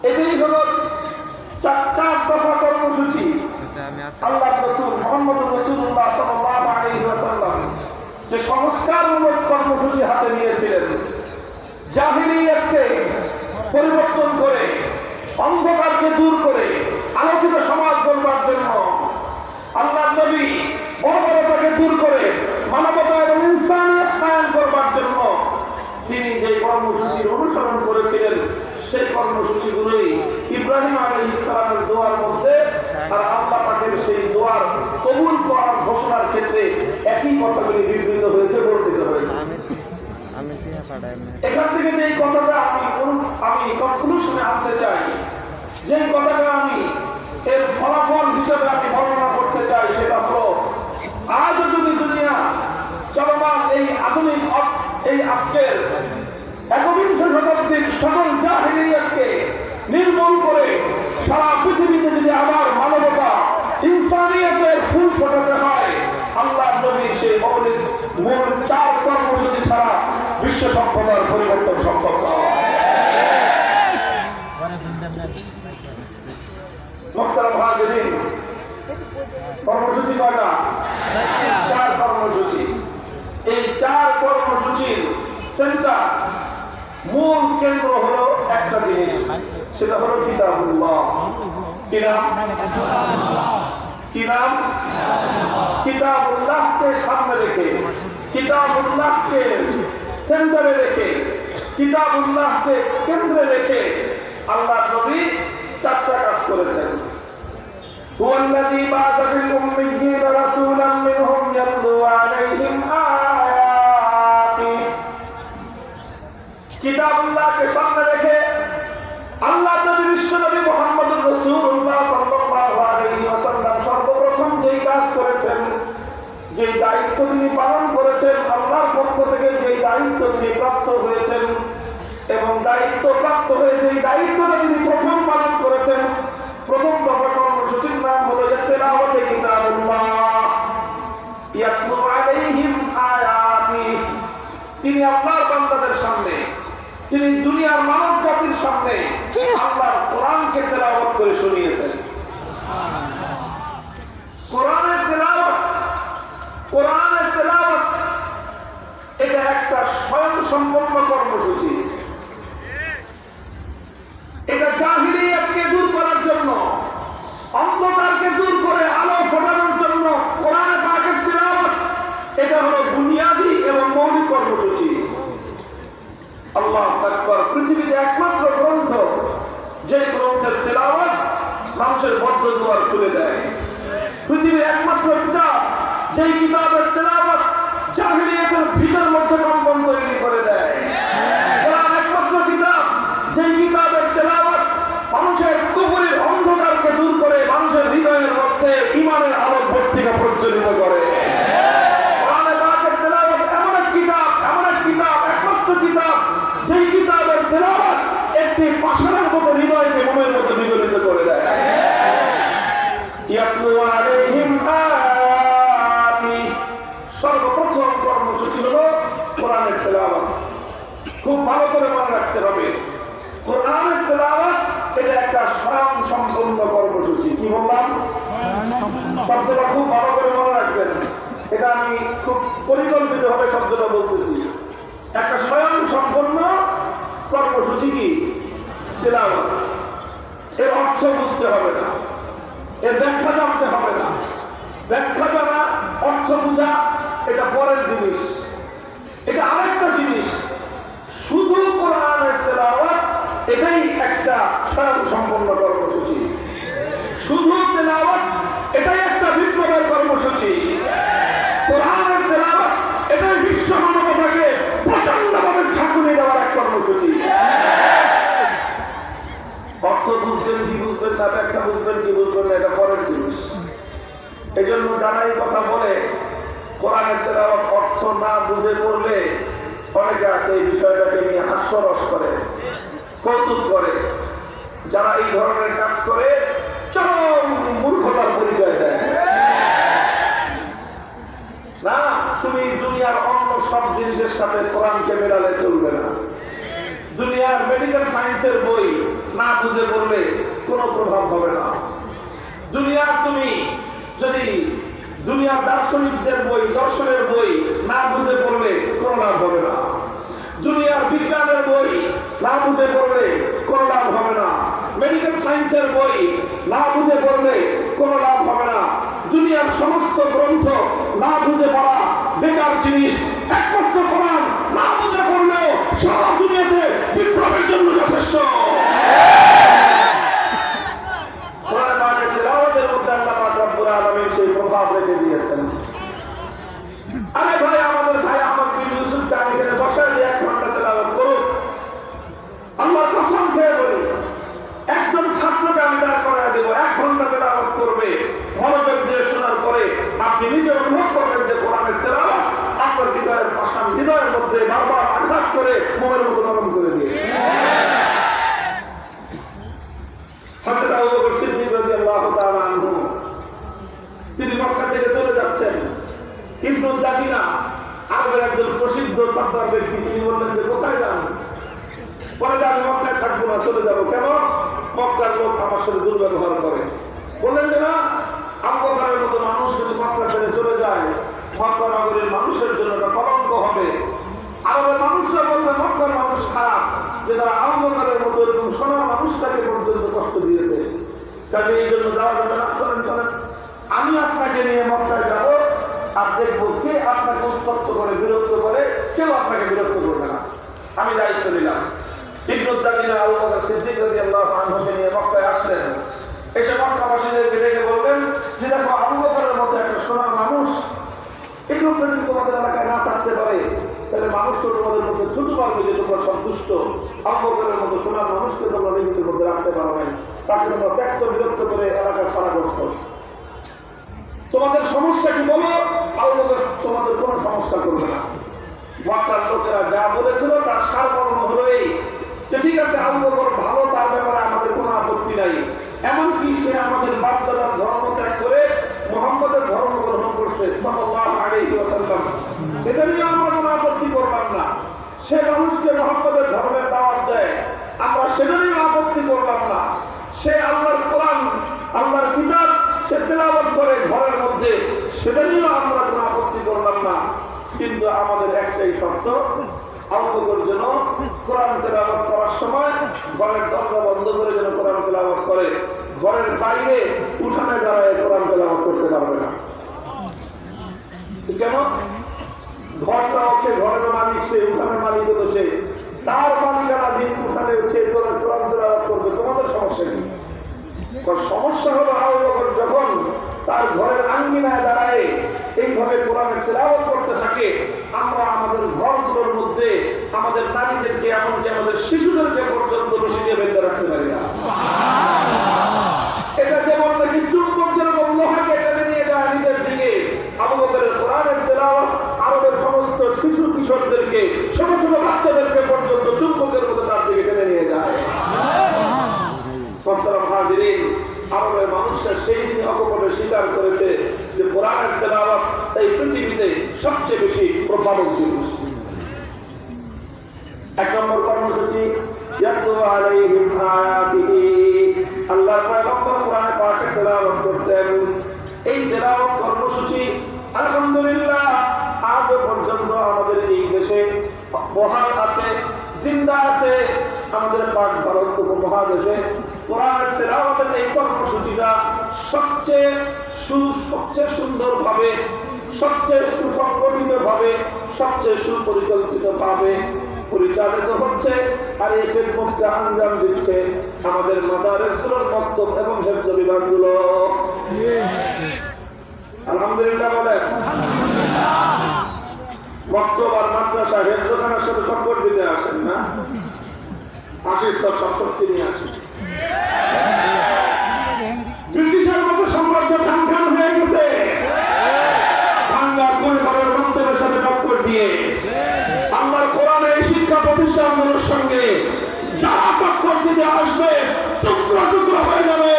এটাই হলো চার দফা কর্মসূচি। আল্লাহ রাসূল মুহাম্মদ রাসূলুল্লাহ সাল্লাল্লাহু আলাইহি ওয়াসাল্লাম যে সংস্কারমূলক কর্মসূচি হাতে নিয়েছিলেন, জাহিলিয়াতকে পরিবর্তন করে, অন্ধকারকে দূর করে আলোকিত সমাজ গড়বার জন্য, আল্লাহর নবী বর্বরতাকে দূর করে মানবতা এবং ইনসানিয়ত কায়েম করবার জন্য তিনি যে কর্মসূচির অনুসরণ করেছিলেন, সেই কর্মসূচিগুলোই ইব্রাহিম আলাইহিস সালামের দোয়ার মধ্যে আর আল্লাহ পাকের সেই দোয়ার কবুল করার ঘোষণার ক্ষেত্রে একই কথাগুলি বিবৃত হয়েছে, বর্ণিত হয়েছে। এখান থেকে যে কথাটা আমি কনক্লুশনে আনতে চাই, যে কথাটা আমি এর ফলাফল হিসেবে আমি বর্ণনা করতে চাই, সেটা হলো আজ যদি দুনিয়া চলমান এই আধুনিক এই আজকের একবিংশ শতাব্দীর সকল জাহিলিয়াতকে নির্মূল করে সারা পৃথিবীতে যদি আবার মানবতা ইনসানিয়তের ফুল ফোটাতে হয়, আল্লাহ নবীর সেই মূল চার কর্মসূচি ছাড়া বিশ্ব সভ্যতার পরিবর্তন সম্ভব নয়। মুহতারাম হাজিরিন, কর্মসূচি কয়টা? চার কর্মসূচি। এই চার কর্মসূচির সেন্টার, মূল কেন্দ্র হলো একটা জিনিস, সেটা হলো কিতাবুল্লাহ। কি নাম? কি নাম? কিতাবুল্লাহকে সামনে রেখে, কিতাবুল্লাহকে সেন্টারে রেখে, কিতাবুল্লাহকে কেন্দ্রে রেখে আল্লাহ নবী চারটা কাজ করেছেন। হুয়াল্লাযী বা'আসা ফিল উম্মিয়্যিনা রাসূলাম মিনহুম ইয়াতলু আলাইহিম আয়াতিহি। কিতাবুল্লাহকে সামনে রেখে আল্লাহ নবী বিশ্বনবী মুহাম্মদুর রাসূলুল্লাহ সাল্লাল্লাহু আলাইহি ওয়াসাল্লাম সর্বপ্রথম যেই কাজ করেছেন, যে দায়িত্ব তিনি পালন করেছেন, আল্লাহর পক্ষ থেকে যে দায়িত্ব তিনি প্রাপ্ত হয়েছেন এবং দায়িত্ব প্রাপ্ত হয়ে যে দায়িত্বটা তিনি প্রথম পালন করেছেন, প্রথম দফা কর্মসূচির নাম হলো তিলাওয়াতে কিতাবুল্লাহ, ইয়াতলু আলাইহিম আয়াতি। তিনি আল্লাহর বান্দাদের সামনে, তিনি দুনিয়ার মানব জাতির সামনে আল্লাহর কোরআনকে তেলাওয়াত করে শুনিয়েছেন। কোরআনের তেলাওয়াত, কোরআনের তেলাওয়াত এটা একটা স্বয়ংসম্পন্ন কর্মসূচি। এটা জাহিলিয়াতকে দূর করার জন্য, অন্ধকারকে দূর করে আলো ফোটানোর জন্য কোরআনে পাকের তেলাওয়াত এটা হলো বুনিয়াদি এবং মৌলিক কর্মসূচি। আল্লাহু আকবার। পৃথিবীতে একমাত্র গ্রন্থ, যে গ্রন্থের তেলাওয়াত মানুষের বদ্ধ দুয়ার খুলে দেয়। পৃথিবীর একমাত্র কিতাব, যেই কিতাবের তেলাওয়াত জাহিলিয়াতের ভিতর মধ্যে কম্পন তৈরি করে দেয়। কোরআন একমাত্র কিতাব, যেই কিতাবের তেলাওয়াত মানুষের কুফরির অন্ধকারকে দূর করে মানুষের হৃদয়ের মধ্যে ঈমানের আলো ভর্তিকে প্রজ্বলিত করে। কোরআনে পাকের তেলাওয়াত এমন এক কিতাব, এমন এক কিতাব, একমাত্র কিতাব, যেই কিতাবের তেলাওয়াত একটি পাষাণের মতো হৃদয়কে মোমের মতো বিগলিত করে দেয়। ইয়াতলু আলাইহিম আয়াতি। সর্বপ্রথম কর্মসূচি হলো কোরআনের তেলাওয়াত। খুব ভালো করে মনে রাখতে হবে, কোরআনের তেলাওয়াত এটা একটা স্বয়ংসম্পূর্ণ কর্মসূচি। কি বললাম? শব্দটা খুব ভালো করে মনে রাখবেন, এটা আমি খুব পরিকল্পিতভাবে শব্দটা বলতেছি। একটা স্বয়ংসম্পূর্ণ কর্মসূচি কি? তেলাওয়াত। এর অর্থ বুঝতে হবে না, এর ব্যাখ্যা জানতে হবে না। ব্যাখ্যা জানা, অর্থ বোঝা এটা পরের জিনিস, এটা আরেকটা জিনিস। শুধু কোরআনের তেলাওয়াত এটাই একটা স্বয়ংসম্পূর্ণ কর্মসূচি। শুধু তেলাওয়াত এটাই একটা বিপ্লবের কর্মসূচি। কোরআনের তেলাওয়াত এটাই বিশ্ব মানবতাকে প্রচন্ডভাবে ঝাঁকুনি দেওয়ার এক কর্মসূচি। অর্থ বুঝবেন কি বুঝবেন না, ব্যাখ্যা বুঝবেন কি বুঝবেন না, এটা পরের জিনিস। এই জন্য যারা এই কথা বলে কোরআনের তেলাওয়াত অর্থ না বুঝে পড়লে, অনেকে আছে এই বিষয়টাকে নিয়ে হাস্যরস করে, কৌতুক করে। যারা এই ধরনের কাজ করে চরম মূর্খতার পরিচয় দেয়। না, তুমি দুনিয়ার অন্য সব জিনিসের সাথে কোরআনকে মেলালে চলবে না। দুনিয়ার মেডিকেল সায়েন্সের বই না বুঝে পড়লে কোনো প্রভাব হবে না। দুনিয়ার তুমি যদি দুনিয়ার দার্শনিকদের বই, দর্শনের বই না বুঝে পড়লে কোনো লাভ হবে না। দুনিয়ার বিজ্ঞানের বই না বুঝে পড়লে কোনো লাভ হবে না। মেডিকেল সায়েন্সের বই না বুঝে পড়লে কোনো লাভ হবে না। দুনিয়ার সমস্ত গ্রন্থ না বুঝে পড়া বেকার জিনিস। একমাত্র কোরআন না বুঝে পড়লেও সারা দুনিয়াতে বিপ্লবের জন্য যথেষ্ট। কোরআন পাকের তিলাওয়াতের মধ্যে আল্লাহ পাক রব্বুল আলামিন সেই প্রভাব রেখে দিয়েছেন। আরে ভাই, আমাদের ভাই আহমদ বিন ইউসুফকে আমি এখানে বসায় দিয়ে 1 ঘন্টা তেলাওয়াত করুন। আল্লাহর কসম খেয়ে বলি, একজন ছাত্রকে আমি দাঁড় করায় দেবো, 1 ঘন্টা তেলাওয়াত করবে। মনোযোগ দিয়ে শোনার পরে আপনি নিজে অনুভব করবেন যে কোরআনের তেলাওয়াত আপনার হৃদয়ের পাষাণ হৃদয়ের মধ্যে বারবার আঘাত করে মোমের মতো নরম করে দিয়ে। হযরত আবু বকর সিদ্দিক রাদিয়াল্লাহু তাআলা আনহু তিনি মক্কা থেকে চলে যাচ্ছেন। ইবনু দাকিনা আরবের একজন প্রসিদ্ধ সর্দার ব্যক্তি, তিনি বললেন যে কোথায় যান? পরে আমি মক্কায় থাকবো না, চলে যাবো। কেন? মক্কার লোক আমার সাথে দুর্ব্যবহার করে। বললেন যে না, আবু বকরের মতো মানুষ যদি মক্কা ছেড়ে চলে যায়, মক্কা নগরীর মানুষের জন্য একটা কলঙ্ক হবে। আরবের মানুষরা বলবে মক্কার মানুষ খারাপ, যে তারা আবু বকরের মতো এরকম সোনার মানুষটাকে পর্যন্ত কষ্ট দিয়েছে। কাজে এই জন্য যাওয়া যাবে না। চলেন চলেন, আমি আপনাকে নিয়ে মক্কায় যাবো, আর দেখবো কে আপনাকে উত্তপ্ত করে বিরক্ত করে। কেউ আপনাকে বিরক্ত করবে না। আমি দায়িত্ব নিলাম। ইবনু দাকিনা আবু বকর সিদ্দিক রাদিয়াল্লাহু আনহুকে নিয়ে মক্কায় আসলেন। এসে মক্কাবাসীদেরকে ডেকে বললেন যে দেখো, আবু বকরের মতো একটা সোনার মানুষ এই লোকটা যদি তোমাদের এলাকায় না থাকতে পারে, তাহলে মানুষ তো তোমাদের মধ্যে ছুটু পারবে যে তোমরা সন্তুষ্ট। আবু বকরের মতো সোনার মানুষকে তোমরা নিজেদের মধ্যে রাখতে পারো নাই, তাকে তোমরা ত্যাক্ত বিরক্ত করে এলাকায় ছাড়া করছো। তোমাদের সমস্যা কি বলো? আবু বকর তোমাদের কোনো সমস্যা করবে না। মক্কার লোকেরা যা বলেছিল তার সারমর্ম হলো এই যে ঠিক আছে, আবু বকর ভালো, তার ব্যাপারে আমাদের কোনো আপত্তি নাই। এমনকি সে আমাদের বাপ-দাদার ধর্ম ত্যাগ করে মুহাম্মদের ধর্ম গ্রহণ করছে সাল্লাল্লাহু আলাইহি ওয়াসাল্লাম, এটা নিয়ে আমরা কোনো আপত্তি করলাম না। সে মানুষকে মুহাম্মদের ধর্মের দাওয়াত দেয়, আমরা সেটা নিয়ে আপত্তি করলাম না। সে আল্লাহর কোরআন, আল্লাহর কিতাব সে তেলাওয়াত করে ঘরের মধ্যে, সেটা নিয়েও আমরা কোনো আপত্তি করলাম না। কিন্তু আমাদের একটাই শর্ত, আবু বকর যেন কোরআন তেলাওয়াত করার সময় ঘরের দরজা বন্ধ করে যেন কোরআন তেলাওয়াত করে, ঘরের বাইরে উঠানে দাঁড়ায় কোরআন তেলাওয়াত করতে পারবে না। কেন? ঘরটা হচ্ছে ঘরের মালিক, সে উঠানের মালিক হতো সে, তার মালিকানা দিন উঠানে সে কোরআন তেলাওয়াত করবে। তোমাদের সমস্যা কি? সমস্যা হলো আবু বকর যখন তার ঘরের আঙ্গিনায় দাঁড়ায় এইভাবে কোরআনের তেলাওয়াত করতে থাকে, আমরা আমাদের ঘরগুলোর মধ্যে আমাদের নারীদেরকে, এমনকি আমাদের শিশুদেরকে পর্যন্ত রশিদে বেঁধে রাখতে পারি না। এটা যেমন নাকি চুম্বক যেরকম লোহাকে টেনে নিয়ে যায় নিজের দিকে, আবু বকরের কোরআনের তেলাওয়াত আরবের সমস্ত শিশু কিশোরদেরকে, ছোট ছোট বাচ্চাদেরকে পর্যন্ত চুম্বকের মতো তার দিকে টেনে নিয়ে যায়। আরবের মানুষরা সেই দিন অকপটে স্বীকার করেছে যে কোরআনের তেলাওয়াত এই পৃথিবীতে সবচেয়ে বেশি প্রভাবক জিনিস। 1 নম্বর কর্মসূচি, ইয়াতলু আলাইহিম আয়াতিহি, আল্লাহর পয়গম্বর কোরআনে পাকের তেলাওয়াত করতেন। এই তেলাওয়াত কর্মসূচি আলহামদুলিল্লাহ আজ পর্যন্ত আমাদের এই দেশে বহাল আছে, জিন্দা আছে। আমাদের পাক ভারত উপমহাদেশে কোরআনের তেলাওয়াতের এই কর্মসূচিটা সবচেয়ে সুন্দরভাবে, সবচেয়ে সুসংগঠিতভাবে, সবচেয়ে সুপরিকল্পিতভাবে পরিচালিত হচ্ছে। আর এই খেদমতকে আঞ্জাম দিচ্ছে আমাদের মাদ্রাসাগুলোর মক্তব এবং হেফজ বিভাগগুলো। আলহামদুলিল্লাহ বলেন। মক্তব আর মাদ্রাসা হেফজখানার সাথে চক্কর দিতে আসেন না, আসিস তো সব শক্তি নিয়ে আসিস। ব্রিটিশের মতো সাম্রাজ্য খান খান হয়ে গেছে, বাংলার পরিবারের মক্তবের সাথে টক্কর দিয়ে আল্লাহর কোরআনে এই শিক্ষা প্রতিষ্ঠানগুলোর সঙ্গে যারা টক্কর দিতে আসবে টুকরো টুকরো হয়ে যাবে।